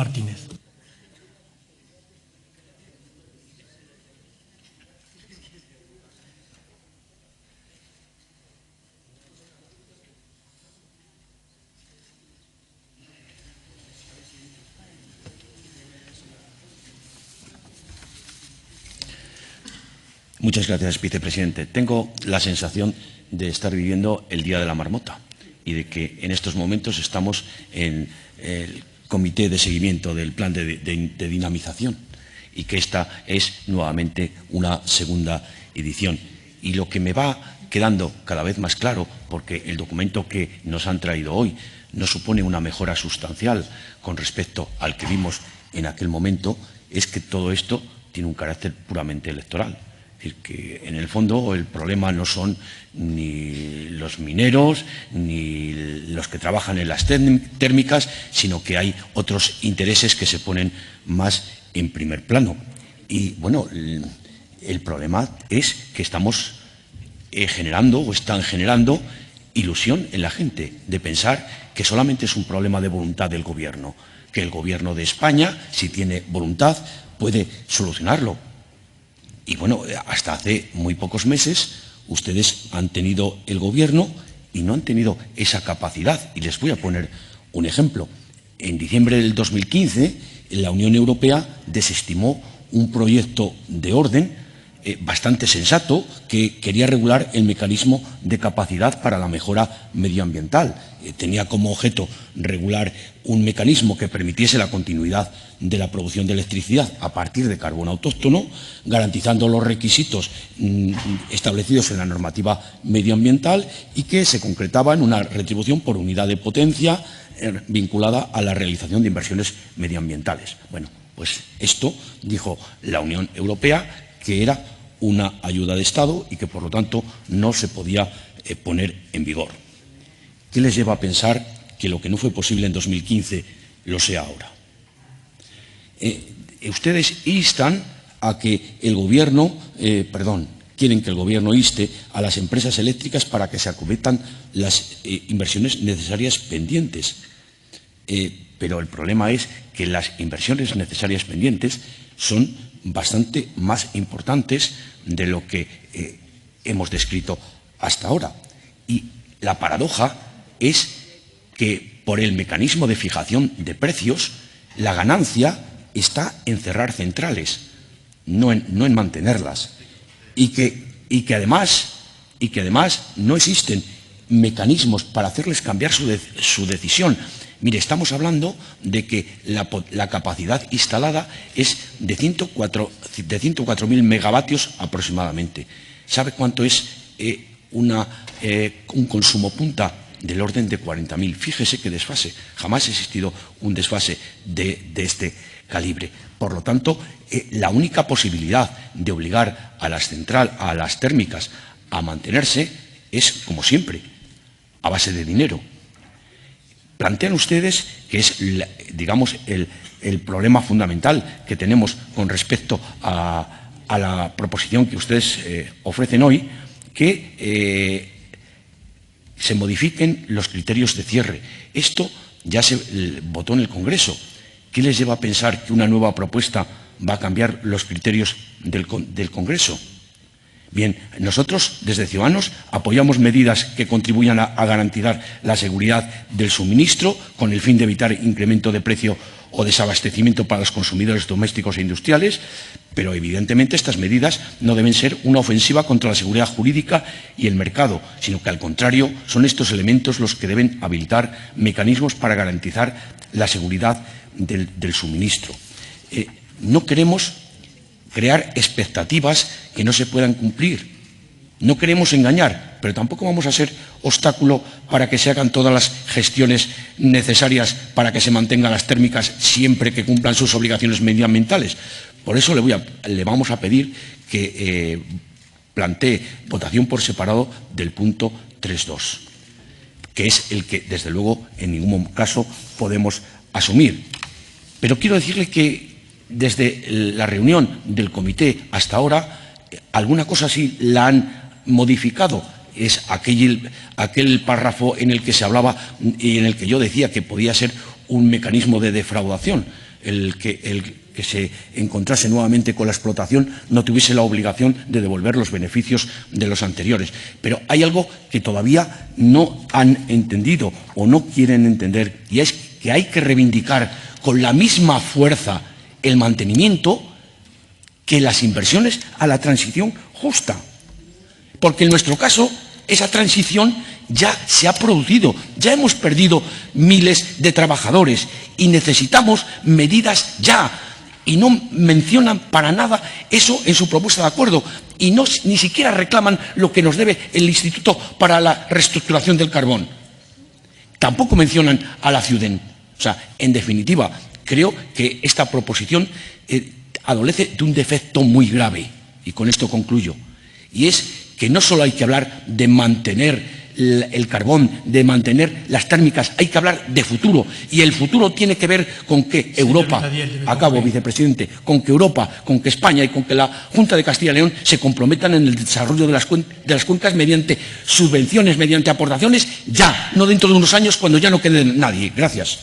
Martínez. Muchas gracias, vicepresidente. Tengo la sensación de estar viviendo el Día de la Marmota y de que en estos momentos estamos en el comité de seguimiento del plan de dinamización y que esta es nuevamente una segunda edición. Y lo que me va quedando cada vez más claro, porque el documento que nos han traído hoy no supone una mejora sustancial con respecto al que vimos en aquel momento, es que todo esto tiene un carácter puramente electoral. Es decir, que en el fondo el problema no son ni los mineros ni los que trabajan en las térmicas, sino que hay otros intereses que se ponen más en primer plano. Y bueno, el problema es que estamos generando o están generando ilusión en la gente de pensar que solamente es un problema de voluntad del Gobierno, que el Gobierno de España, si tiene voluntad, puede solucionarlo. Y bueno, hasta hace muy pocos meses ustedes han tenido el Gobierno y no han tenido esa capacidad. Y les voy a poner un ejemplo. En diciembre del 2015, la Unión Europea desestimó un proyecto de orden bastante sensato que quería regular el mecanismo de capacidad para la mejora medioambiental. Tenía como objeto regular un mecanismo que permitiese la continuidad de la producción de electricidad a partir de carbón autóctono, garantizando los requisitos establecidos en la normativa medioambiental y que se concretaba en una retribución por unidad de potencia vinculada a la realización de inversiones medioambientales. Bueno, pues esto dijo la Unión Europea que era una ayuda de Estado y que, por lo tanto, no se podía poner en vigor. ¿Qué les lleva a pensar que lo que no fue posible en 2015 lo sea ahora? Ustedes instan a que el Gobierno, quieren que el Gobierno inste a las empresas eléctricas para que se acometan las inversiones necesarias pendientes. Pero el problema es que las inversiones necesarias pendientes son bastante más importantes de lo que hemos descrito hasta ahora. Y la paradoja es que por el mecanismo de fijación de precios, la ganancia está en cerrar centrales, no en mantenerlas. Y que además no existen mecanismos para hacerles cambiar su decisión. Mire, estamos hablando de que la capacidad instalada es de 104.000 megavatios aproximadamente. ¿Sabe cuánto es un consumo punta? Del orden de 40.000. Fíjese qué desfase. Jamás ha existido un desfase de este calibre. Por lo tanto, la única posibilidad de obligar a las térmicas a mantenerse es, como siempre, a base de dinero. Plantean ustedes que es, digamos, el problema fundamental que tenemos con respecto a la proposición que ustedes ofrecen hoy, que se modifiquen los criterios de cierre. Esto ya se votó en el Congreso. ¿Qué les lleva a pensar que una nueva propuesta va a cambiar los criterios del Congreso? Bien, nosotros, desde Ciudadanos, apoyamos medidas que contribuyan a garantizar la seguridad del suministro con el fin de evitar incremento de precio o desabastecimiento para los consumidores domésticos e industriales, pero evidentemente estas medidas no deben ser una ofensiva contra la seguridad jurídica y el mercado, sino que al contrario son estos elementos los que deben habilitar mecanismos para garantizar la seguridad del suministro. No queremos crear expectativas que no se puedan cumplir. No queremos engañar, pero tampoco vamos a ser obstáculo para que se hagan todas las gestiones necesarias para que se mantengan las térmicas siempre que cumplan sus obligaciones medioambientales. Por eso le vamos a pedir que plantee votación por separado del punto 3.2, que es el que, desde luego, en ningún caso podemos asumir. Pero quiero decirle que desde la reunión del comité hasta ahora, alguna cosa sí la han modificado. Es aquel párrafo en el que se hablaba y en el que yo decía que podía ser un mecanismo de defraudación. el que se encontrase nuevamente con la explotación no tuviese la obligación de devolver los beneficios de los anteriores. Pero hay algo que todavía no han entendido o no quieren entender, y es que hay que reivindicar con la misma fuerza el mantenimiento que las inversiones a la transición justa. Porque en nuestro caso, esa transición ya se ha producido, ya hemos perdido miles de trabajadores y necesitamos medidas ya. Y no mencionan para nada eso en su propuesta de acuerdo y ni siquiera reclaman lo que nos debe el Instituto para la Reestructuración del Carbón. Tampoco mencionan a la Ciuden. O sea, en definitiva, creo que esta proposición adolece de un defecto muy grave, y con esto concluyo, y es que no solo hay que hablar de mantener el carbón, de mantener las térmicas, hay que hablar de futuro, y el futuro tiene que ver con que Europa, acabo, vicepresidente, con que Europa, con que España y con que la Junta de Castilla y León se comprometan en el desarrollo de las cuencas mediante subvenciones, mediante aportaciones, ya, no dentro de unos años cuando ya no quede nadie. Gracias.